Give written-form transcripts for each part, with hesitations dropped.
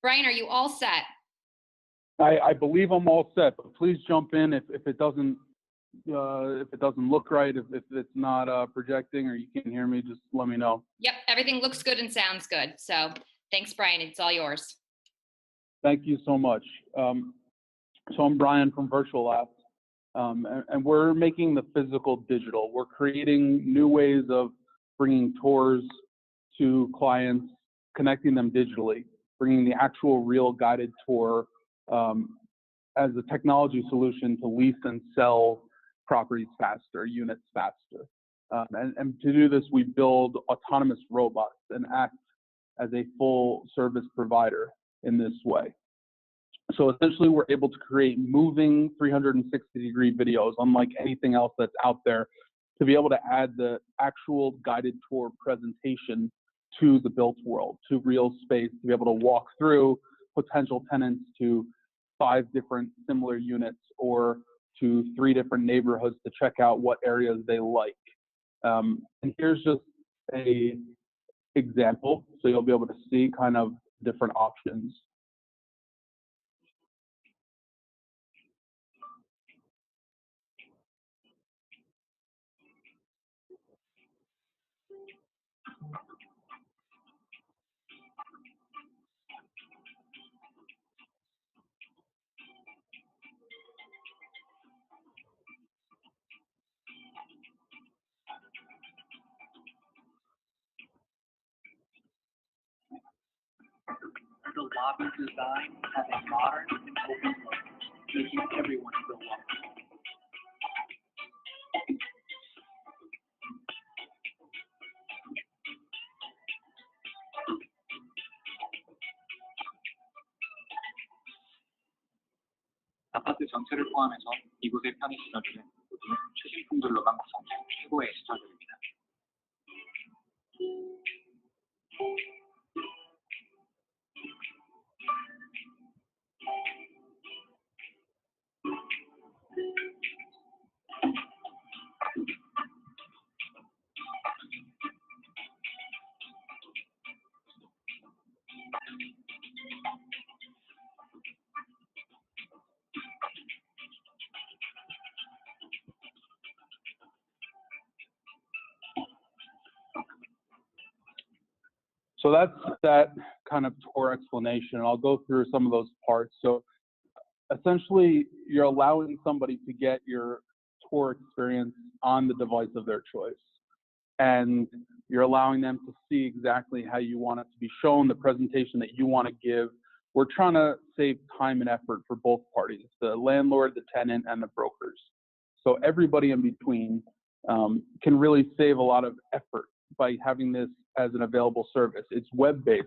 Brian, are you all set? I believe I'm all set, but please jump in if it doesn't look right, if it's not projecting or you can't hear me, just let me know. Yep, everything looks good and sounds good. So thanks, Brian. It's all yours. Thank you so much. So I'm Brian from VirtualAPT, and we're making the physical digital. We're creating new ways of bringing tours to clients, connecting them digitally, bringing the actual real guided tour as a technology solution to lease and sell properties faster, units faster. And to do this, we build autonomous robots and act as a full service provider in this way. So essentially, we're able to create moving 360-degree videos, unlike anything else that's out there, to be able to add the actual guided tour presentation to the built world, to real space, to be able to walk through potential tenants to 5 different similar units or to 3 different neighborhoods to check out what areas they like. And here's just a example, so you'll be able to see kind of different options. The lobby design has a modern and open look, making everyone feel welcome. 아파트 전체를 포함해서 이곳의 편의 시설들은 모두 최신품들로만 구성된 최고의 시설들입니다. So that's that kind of tour explanation. I'll go through some of those parts. So essentially, you're allowing somebody to get your tour experience on the device of their choice. And you're allowing them to see exactly how you want it to be shown, the presentation that you want to give. We're trying to save time and effort for both parties, the landlord, the tenant, and the brokers. So everybody in between can really save a lot of effort by having this as an available service. It's web-based,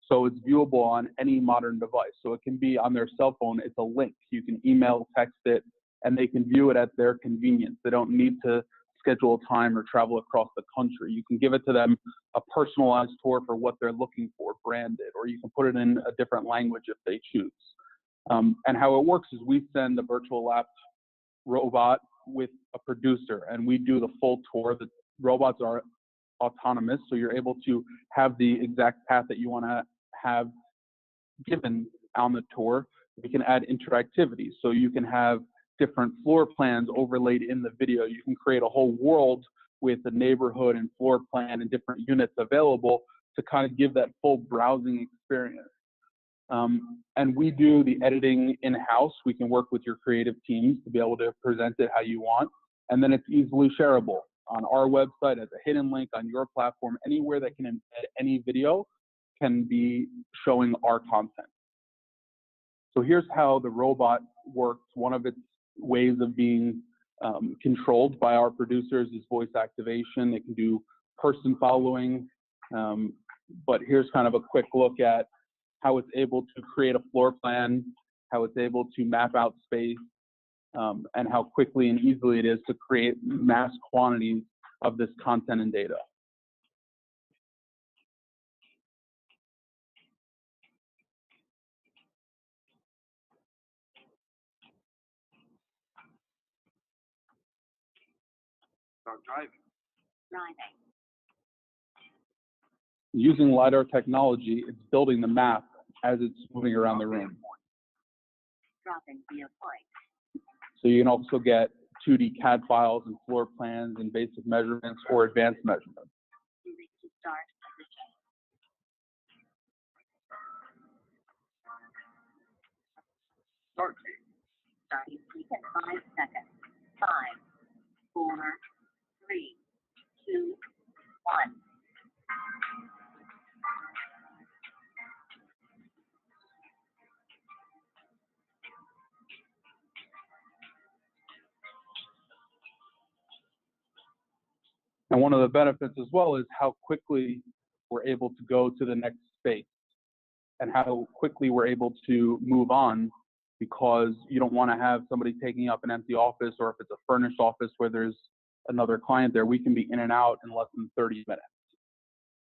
so it's viewable on any modern device. So it can be on their cell phone. It's a link. You can email, text it, and they can view it at their convenience. They don't need to schedule time or travel across the country. You can give it to them a personalized tour for what they're looking for, branded, or you can put it in a different language if they choose. And how it works is we send a VirtualAPT robot with a producer, and we do the full tour. The robots are autonomous, so you're able to have the exact path that you want to have given on the tour. We can add interactivity, so you can have different floor plans overlaid in the video. You can create a whole world with the neighborhood and floor plan and different units available to kind of give that full browsing experience. And we do the editing in-house. We can work with your creative teams to be able to present it how you want, and then it's easily shareable on our website as a hidden link on your platform. Anywhere that can embed any video can be showing our content. So here's how the robot works. One of its ways of being controlled by our producers is voice activation. It can do person following, but here's kind of a quick look at how it's able to create a floor plan, how it's able to map out space, and how quickly and easily it is to create mass quantities of this content and data. Start driving. Using LiDAR technology, it's building the map as it's moving around the room. Dropping viewpoint. So you can also get 2D CAD files and floor plans and basic measurements or advanced measurements. Moving to start position. Start date. Starting peak at 5 seconds. 5, 4, 3, 2, 1. And one of the benefits as well is how quickly we're able to go to the next space and how quickly we're able to move on, because you don't want to have somebody taking up an empty office, or if it's a furnished office where there's another client there, we can be in and out in less than 30 minutes.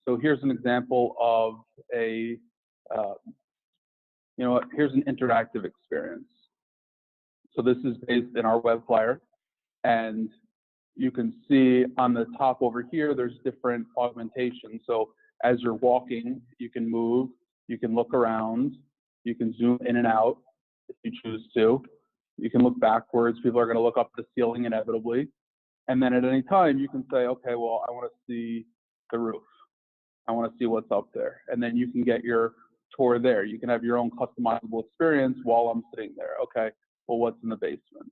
So here's an example of a, here's an interactive experience. So this is based in our web flyer, and you can see on the top over here, there's different augmentations. So as you're walking, you can move, you can look around, you can zoom in and out if you choose to. You can look backwards. People are going to look up the ceiling inevitably. And then at any time, you can say, okay, well, I want to see the roof. I want to see what's up there. And then you can get your tour there. You can have your own customizable experience while I'm sitting there. Okay, well, what's in the basement?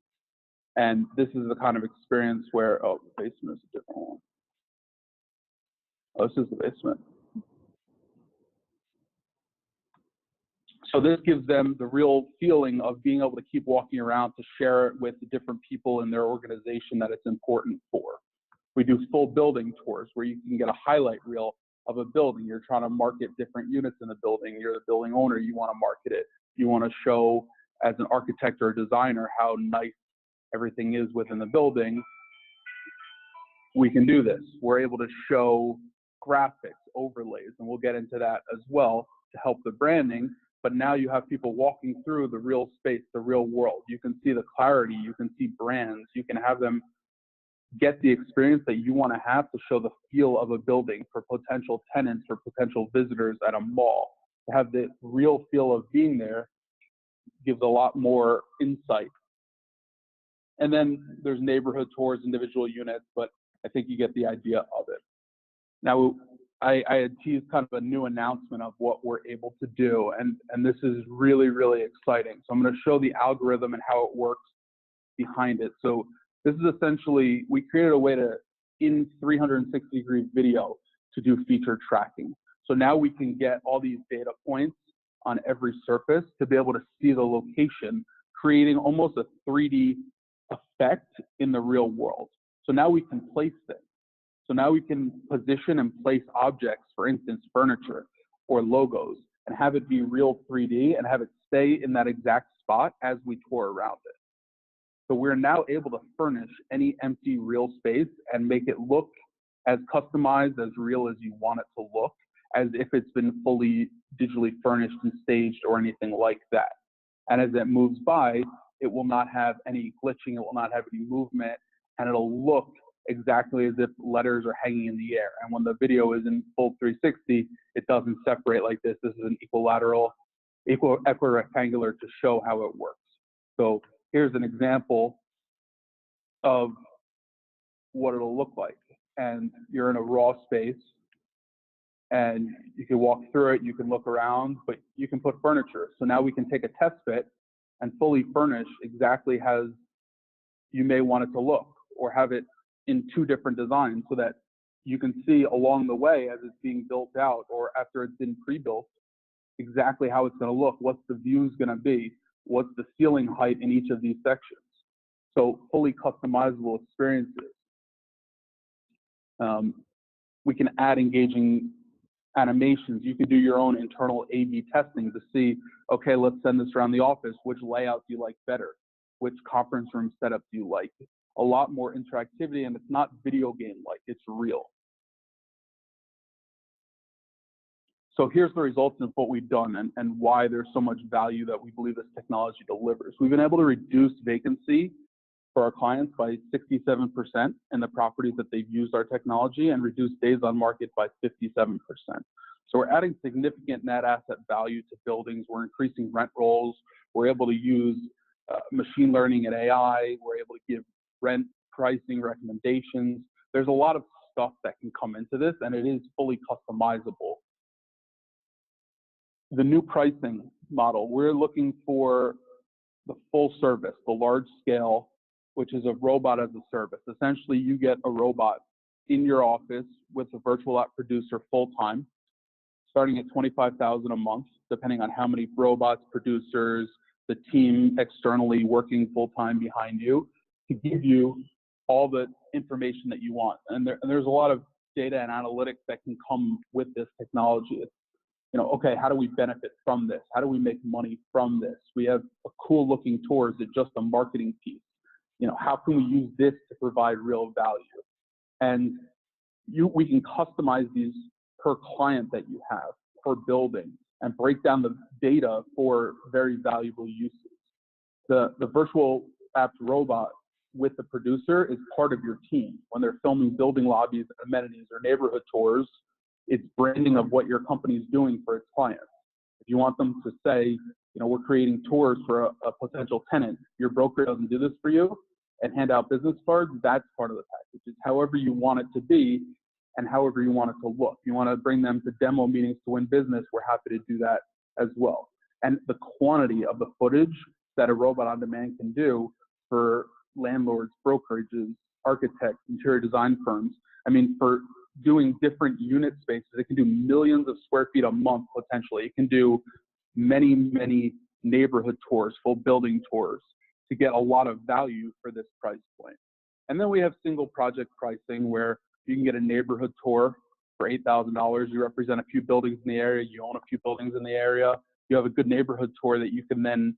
And this is the kind of experience where, oh, the basement is a different one. Oh, this is the basement. So this gives them the real feeling of being able to keep walking around to share it with the different people in their organization that it's important for. We do full building tours where you can get a highlight reel of a building. You're trying to market different units in the building. You're the building owner. You want to market it. You want to show as an architect or a designer how nice everything is within the building. We can do this. We're able to show graphics, overlays, and we'll get into that as well to help the branding. But now you have people walking through the real space, the real world. You can see the clarity, you can see brands, you can have them get the experience that you want to have to show the feel of a building for potential tenants or potential visitors at a mall. To have the real feel of being there gives a lot more insight. And then there's neighborhood tours, individual units, but I think you get the idea of it. Now, I had teased kind of a new announcement of what we're able to do, and this is really, really exciting. So I'm going to show the algorithm and how it works behind it. So this is essentially, we created a way to, in 360-degree video, to do feature tracking. So now we can get all these data points on every surface to be able to see the location, creating almost a 3D effect in the real world. So now we can place things. So now we can position and place objects, for instance, furniture or logos, and have it be real 3D and have it stay in that exact spot as we tour around it. So we're now able to furnish any empty real space and make it look as customized, as real as you want it to look, as if it's been fully digitally furnished and staged or anything like that. And as it moves by, it will not have any glitching, it will not have any movement, and it'll look exactly as if letters are hanging in the air. And when the video is in full 360, it doesn't separate like this. This is an equirectangular to show how it works. So here's an example of what it'll look like. And you're in a raw space, and you can walk through it, you can look around, but you can put furniture. So now we can take a test fit and fully furnish exactly as you may want it to look, or have it in 2 different designs so that you can see along the way as it's being built out or after it's been pre-built exactly how it's going to look, what's the views going to be, what's the ceiling height in each of these sections. So fully customizable experiences. We can add engaging animations. You can do your own internal A/B testing to see, okay, let's send this around the office. Which layout do you like better? Which conference room setup do you like? A lot more interactivity, and it's not video game-like, it's real. So here's the results of what we've done and why there's so much value that we believe this technology delivers. We've been able to reduce vacancy for our clients by 67% in the properties that they've used our technology, and reduce days on market by 57%. So we're adding significant net asset value to buildings. We're increasing rent rolls. We're able to use machine learning and AI. We're able to give rent pricing recommendations. There's a lot of stuff that can come into this, and it is fully customizable. The new pricing model, we're looking for the full service, the large scale, which is a robot as a service. Essentially, you get a robot in your office with a VirtualAPT producer full time, starting at $25,000 a month, depending on how many robots, producers, the team externally working full time behind you, to give you all the information that you want. And there's a lot of data and analytics that can come with this technology. It's, you know, okay, how do we benefit from this? How do we make money from this? We have a cool looking tour. Is it just a marketing piece? You know, how can we use this to provide real value? And we can customize these per client that you have, per building, and break down the data for very valuable uses. The VirtualAPT robot with the producer is part of your team. When they're filming building lobbies, amenities, or neighborhood tours, it's branding of what your company is doing for its clients. If you want them to say, you know, we're creating tours for a potential tenant, your broker doesn't do this for you, and hand out business cards, that's part of the package. It's however you want it to be and however you want it to look. You want to bring them to demo meetings to win business, we're happy to do that as well. And the quantity of the footage that a robot on demand can do for landlords, brokerages, architects, interior design firms, I mean, for doing different unit spaces, it can do millions of square feet a month potentially. It can do many, many neighborhood tours, full building tours, to get a lot of value for this price point. And then we have single project pricing where you can get a neighborhood tour for $8,000. You represent a few buildings in the area. You own a few buildings in the area. You have a good neighborhood tour that you can then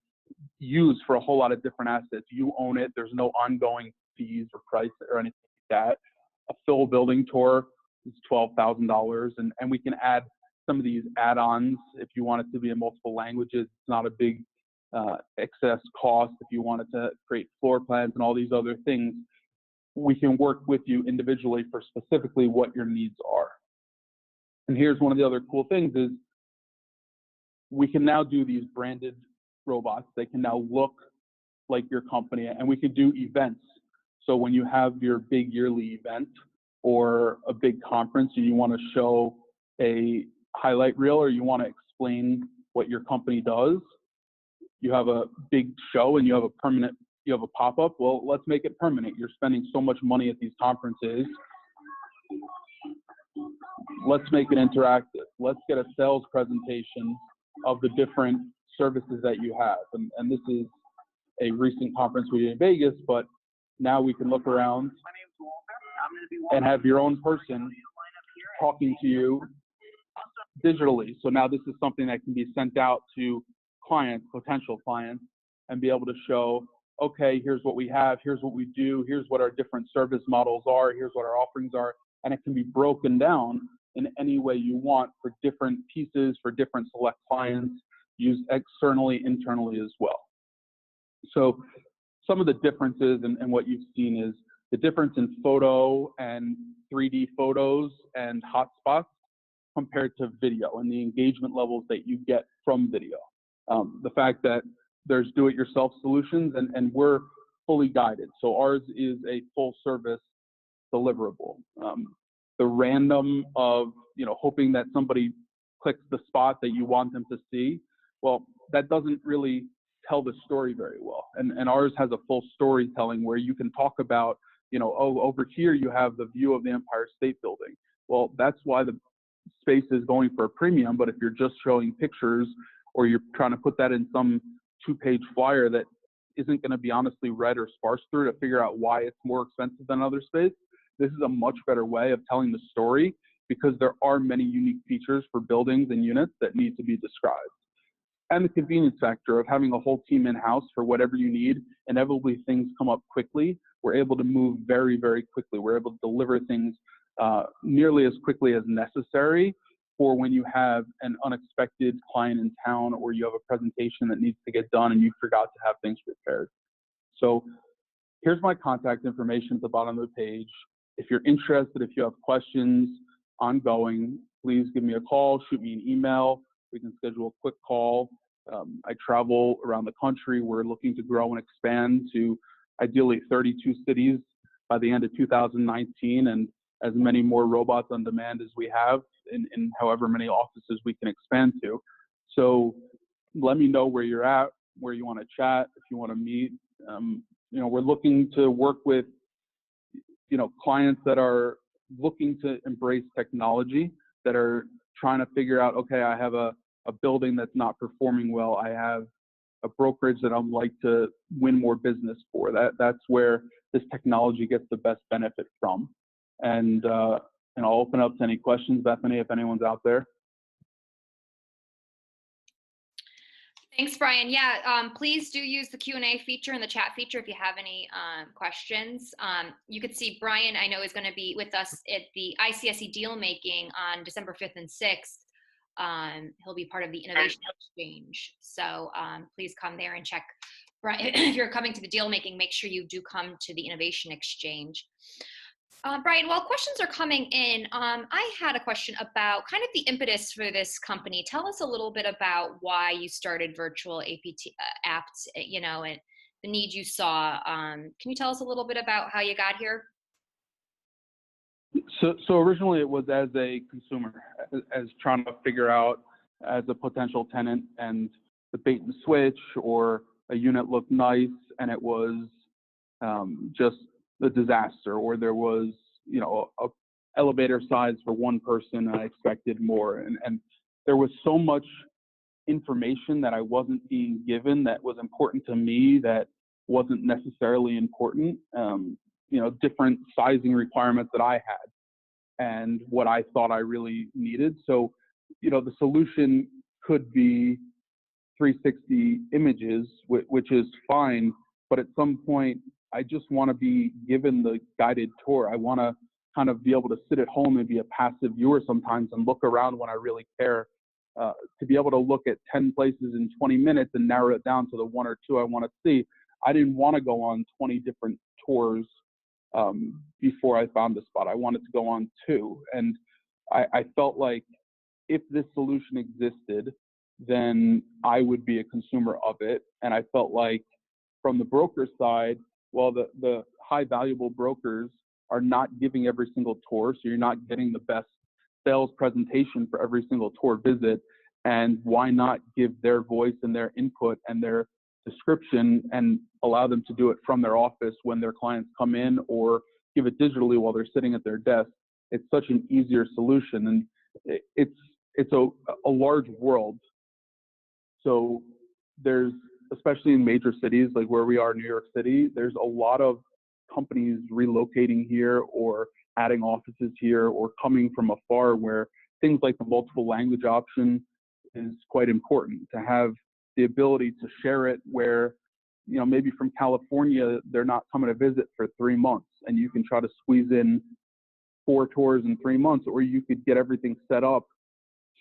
use for a whole lot of different assets. You own it. There's no ongoing fees or price or anything like that. A full building tour is $12,000. And we can add some of these add-ons if you want it to be in multiple languages. It's not a big excess cost. If you wanted to create floor plans and all these other things, we can work with you individually for specifically what your needs are. And here's one of the other cool things is we can now do these branded robots. They can now look like your company, and we can do events. So when you have your big yearly event or a big conference and you want to show a highlight reel or you want to explain what your company does, you have a big show and you have a pop-up. Well, let's make it permanent. You're spending so much money at these conferences. Let's make it interactive. Let's get a sales presentation of the different services that you have. And this is a recent conference we did in Vegas, but now we can look around and have your own person talking to you digitally. So now this is something that can be sent out to clients, potential clients, and be able to show, okay, here's what we have, here's what we do, here's what our different service models are, here's what our offerings are, and it can be broken down in any way you want for different pieces, for different select clients, used externally, internally as well. So some of the differences and what you've seen is the difference in photo and 3D photos and hotspots compared to video and the engagement levels that you get from video. The fact that there's do-it-yourself solutions and we're fully guided. So ours is a full service deliverable. The random of, hoping that somebody clicks the spot that you want them to see, well, that doesn't really tell the story very well. And ours has a full storytelling where you can talk about, oh, over here you have the view of the Empire State Building. Well, that's why the space is going for a premium, but if you're just showing pictures or you're trying to put that in some two-page flyer that isn't going to be honestly read or sparsed through to figure out why it's more expensive than other space, this is a much better way of telling the story because there are many unique features for buildings and units that need to be described. And the convenience factor of having a whole team in-house for whatever you need. Inevitably, things come up quickly. We're able to move very, very quickly. We're able to deliver things nearly as quickly as necessary for when you have an unexpected client in town or you have a presentation that needs to get done and you forgot to have things prepared. So here's my contact information at the bottom of the page. If you're interested, if you have questions ongoing, please give me a call, shoot me an email. We can schedule a quick call. I travel around the country. We're looking to grow and expand to ideally 32 cities by the end of 2019, and as many more robots on demand as we have in however many offices we can expand to. So let me know where you're at, where you want to chat, if you want to meet. We're looking to work with, clients that are looking to embrace technology, that are trying to figure out, okay, I have a building that's not performing well. I have a brokerage that I'd like to win more business for. That's where this technology gets the best benefit from. And I'll open up to any questions, Bethany, if anyone's out there. Thanks, Brian. Yeah, please do use the Q&A feature and the chat feature if you have any questions. You could see Brian, I know, is going to be with us at the ICSE deal making on December 5th and 6th. He'll be part of the Innovation Exchange. So please come there and check. Brian, if you're coming to the deal making, make sure you do come to the Innovation Exchange. Brian, while questions are coming in, I had a question about kind of the impetus for this company. Tell us a little bit about why you started VirtualAPT, and the need you saw. Can you tell us a little bit about how you got here? So originally it was as a consumer, as trying to figure out as a potential tenant, and the bait and switch or a unit looked nice and it was just a disaster, or there was, a elevator size for one person and I expected more. And there was so much information that I wasn't being given that was important to me that wasn't necessarily important, different sizing requirements that I had and what I thought I really needed. So, the solution could be 360 images, which is fine, but at some point, I just want to be given the guided tour. I want to kind of be able to sit at home and be a passive viewer sometimes and look around when I really care. To be able to look at 10 places in 20 minutes and narrow it down to the one or two I want to see. I didn't want to go on 20 different tours before I found the spot. I wanted to go on 2. And I felt like if this solution existed, then I would be a consumer of it. And I felt like from the broker side, well, the high valuable brokers are not giving every single tour, so you're not getting the best sales presentation for every single tour visit. And why not give their voice and their input and their description and allow them to do it from their office when their clients come in, or give it digitally while they're sitting at their desk? It's such an easier solution, and it's a large world. So there's, especially in major cities like where we are, New York City, there's a lot of companies relocating here or adding offices here or coming from afar, where things like the multiple language option is quite important, to have the ability to share it where, maybe from California, they're not coming to visit for 3 months and you can try to squeeze in 4 tours in 3 months, or you could get everything set up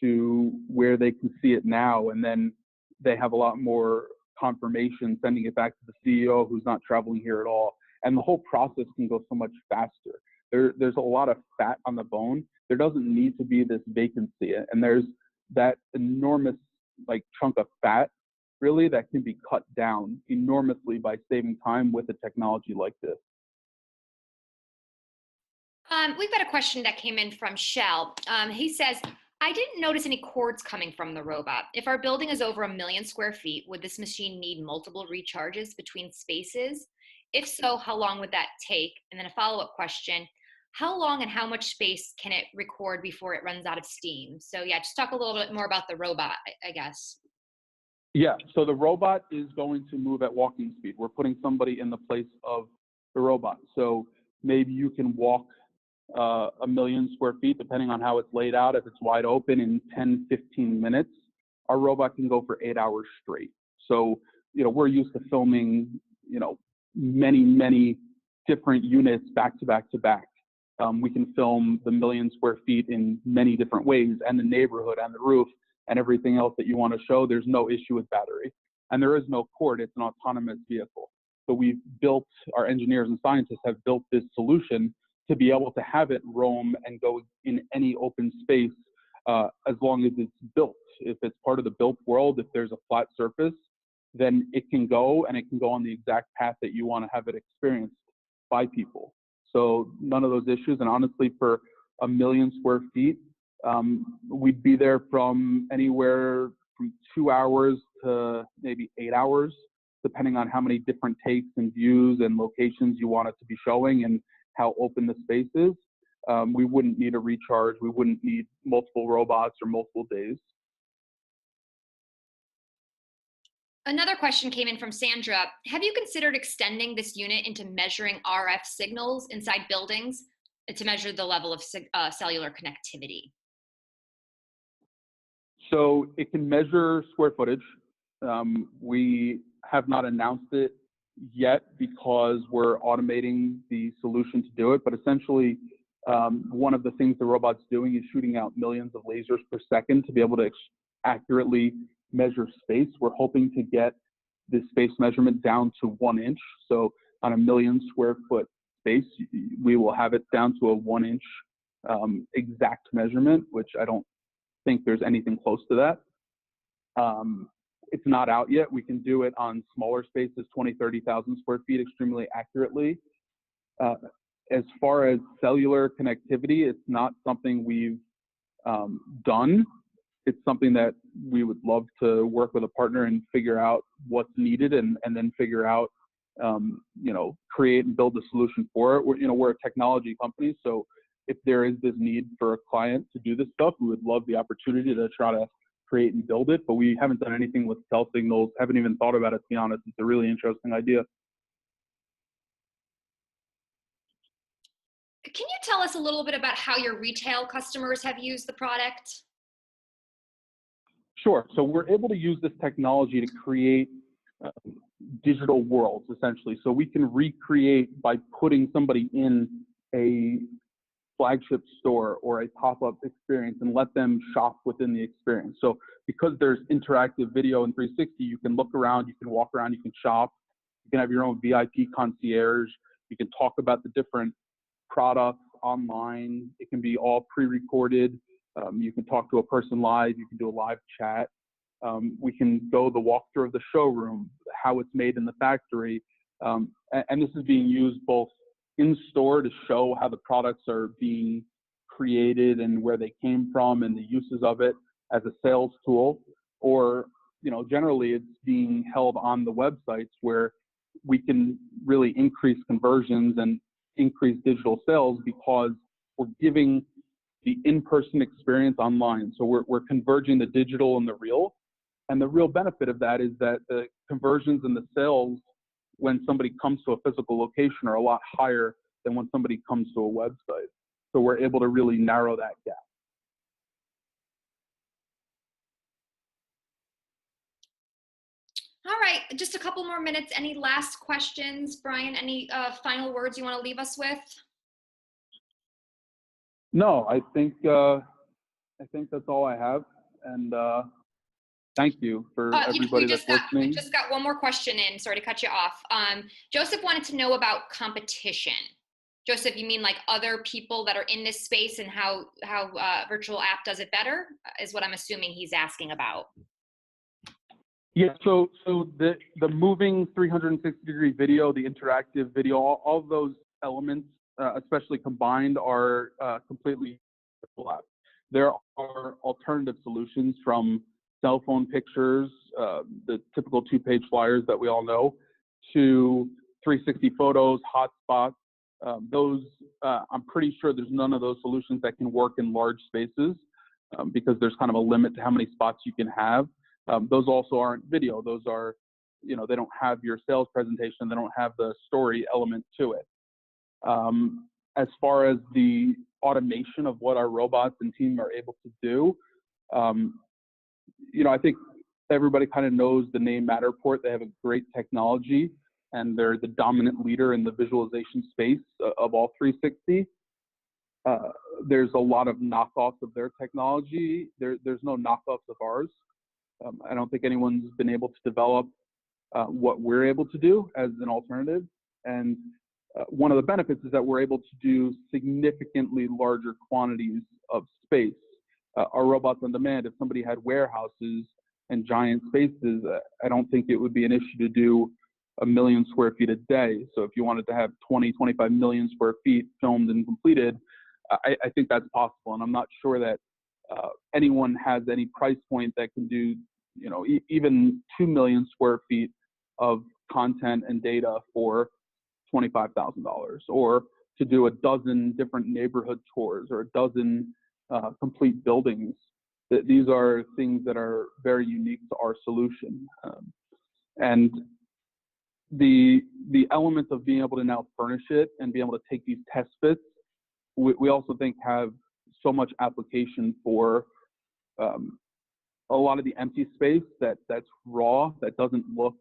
to where they can see it now, and then they have a lot more confirmation, sending it back to the CEO who's not traveling here at all. And the whole process can go so much faster. There's a lot of fat on the bone. There doesn't need to be this vacancy. And there's that enormous chunk of fat really that can be cut down enormously by saving time with a technology like this. We've got a question that came in from Shell. He says, I didn't notice any cords coming from the robot. If our building is over 1 million square feet, would this machine need multiple recharges between spaces? If so, how long would that take? And then a follow-up question, how long and how much space can it record before it runs out of steam? So yeah, just talk a little bit more about the robot, I guess. Yeah, so the robot is going to move at walking speed. We're putting somebody in the place of the robot. So maybe you can walk 1 million square feet, depending on how it's laid out. If it's wide open, in 10, 15 minutes, our robot can go for 8 hours straight. So, we're used to filming, many different units back to back to back. We can film the 1 million square feet in many different ways, and the neighborhood and the roof and everything else that you want to show. There's no issue with battery, and there is no cord. It's an autonomous vehicle. So our engineers and scientists have built this solution to be able to have it roam and go in any open space as long as it's built. If it's part of the built world, if there's a flat surface, then it can go, and it can go on the exact path that you want to have it experienced by people. So none of those issues. And honestly, for 1 million square feet, we'd be there from anywhere from 2 hours to maybe 8 hours, depending on how many different takes and views and locations you want it to be showing and how open the space is. We wouldn't need a recharge. We wouldn't need multiple robots or multiple days. Another question came in from Sandra. Have you considered extending this unit into measuring RF signals inside buildings to measure the level of cellular connectivity? So it can measure square footage. We have not announced it yet because we're automating the solution to do it. But essentially, one of the things the robot's doing is shooting out millions of lasers per second to be able to accurately measure space. We're hoping to get the space measurement down to 1 inch. So on 1 million square foot space, we will have it down to a 1 inch exact measurement, which I don't think there's anything close to that. It's not out yet. We can do it on smaller spaces, 20, 30,000 square feet, extremely accurately. As far as cellular connectivity, it's not something we've done. It's something that we would love to work with a partner and figure out what's needed, and then figure out, create and build a solution for it. We're a technology company, so if there is this need for a client to do this stuff, we would love the opportunity to try to create and build it. But we haven't done anything with cell signals, haven't even thought about it, to be honest. It's a really interesting idea. Can you tell us a little bit about how your retail customers have used the product? Sure. So we're able to use this technology to create digital worlds, essentially. So we can recreate by putting somebody in a flagship store or a pop-up experience and let them shop within the experience. So because there's interactive video in 360, you can look around, you can walk around, you can shop, you can have your own VIP concierge, you can talk about the different products online. It can be all pre-recorded. You can talk to a person live, you can do a live chat. We can go the walkthrough of the showroom, how it's made in the factory. And this is being used both in store to show how the products are being created and where they came from and the uses of it as a sales tool, or generally it's being held on the websites where we can really increase conversions and increase digital sales because we're giving the in-person experience online. So we're converging the digital and the real. And the real benefit of that is that the conversions and the sales when somebody comes to a physical location are a lot higher than when somebody comes to a website. So we're able to really narrow that gap. All right, just a couple more minutes. Any last questions, Brian? Any final words you want to leave us with? No, I think that's all I have. And thank you for everybody that's listening. We just got one more question in. Sorry to cut you off. Joseph wanted to know about competition. Joseph, you mean like other people that are in this space and how VirtualAPT does it better? Is what I'm assuming he's asking about. Yeah. So the moving 360-degree video, the interactive video, all of those elements, especially combined, are completely VirtualAPT. There are alternative solutions from cell phone pictures, the typical 2-page flyers that we all know, to 360 photos, hotspots. Those, I'm pretty sure there's none of those solutions that can work in large spaces because there's kind of a limit to how many spots you can have. Those also aren't video. Those are, they don't have your sales presentation. They don't have the story element to it. As far as the automation of what our robots and team are able to do, I think everybody kind of knows the name Matterport. They have a great technology, and they're the dominant leader in the visualization space of all 360. There's a lot of knockoffs of their technology. There's no knockoffs of ours. I don't think anyone's been able to develop what we're able to do as an alternative. And one of the benefits is that we're able to do significantly larger quantities of space. are robots on demand. If somebody had warehouses and giant spaces, I don't think it would be an issue to do 1 million square feet a day. So if you wanted to have 20, 25 million square feet filmed and completed, I think that's possible. And I'm not sure that anyone has any price point that can do, you know, even 2 million square feet of content and data for $25,000, or to do a dozen different neighborhood tours or a dozen complete buildings. These are things that are very unique to our solution. And the element of being able to now furnish it and be able to take these test fits, we also think have so much application for a lot of the empty space that's raw, that doesn't look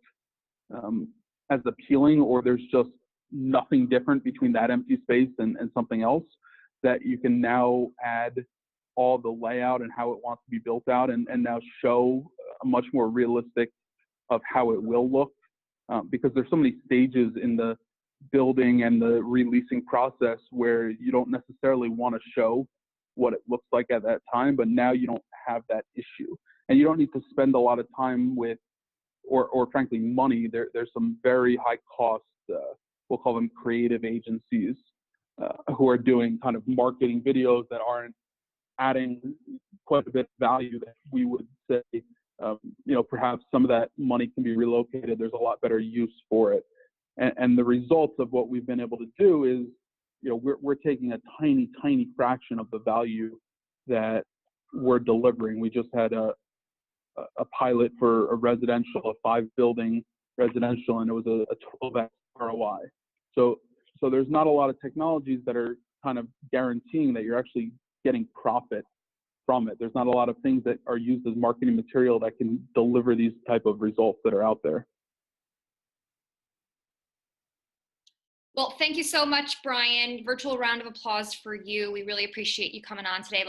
as appealing, or there's just nothing different between that empty space and something else, that you can now add all the layout and how it wants to be built out, and now show a much more realistic of how it will look, because there's so many stages in the building and the releasing process where you don't necessarily want to show what it looks like at that time, but now you don't have that issue, and you don't need to spend a lot of time with, or frankly money. There's some very high cost, we'll call them creative agencies, who are doing kind of marketing videos that aren't adding quite a bit of value that we would say, you know, perhaps some of that money can be relocated. There's a lot better use for it. And the results of what we've been able to do is, you know, we're taking a tiny, tiny fraction of the value that we're delivering. We just had a pilot for a residential, a 5-building residential, and it was a 12x ROI. So there's not a lot of technologies that are kind of guaranteeing that you're actually getting profit from it. There's not a lot of things that are used as marketing material that can deliver these type of results that are out there. Well, thank you so much, Brian. Virtual round of applause for you. We really appreciate you coming on today.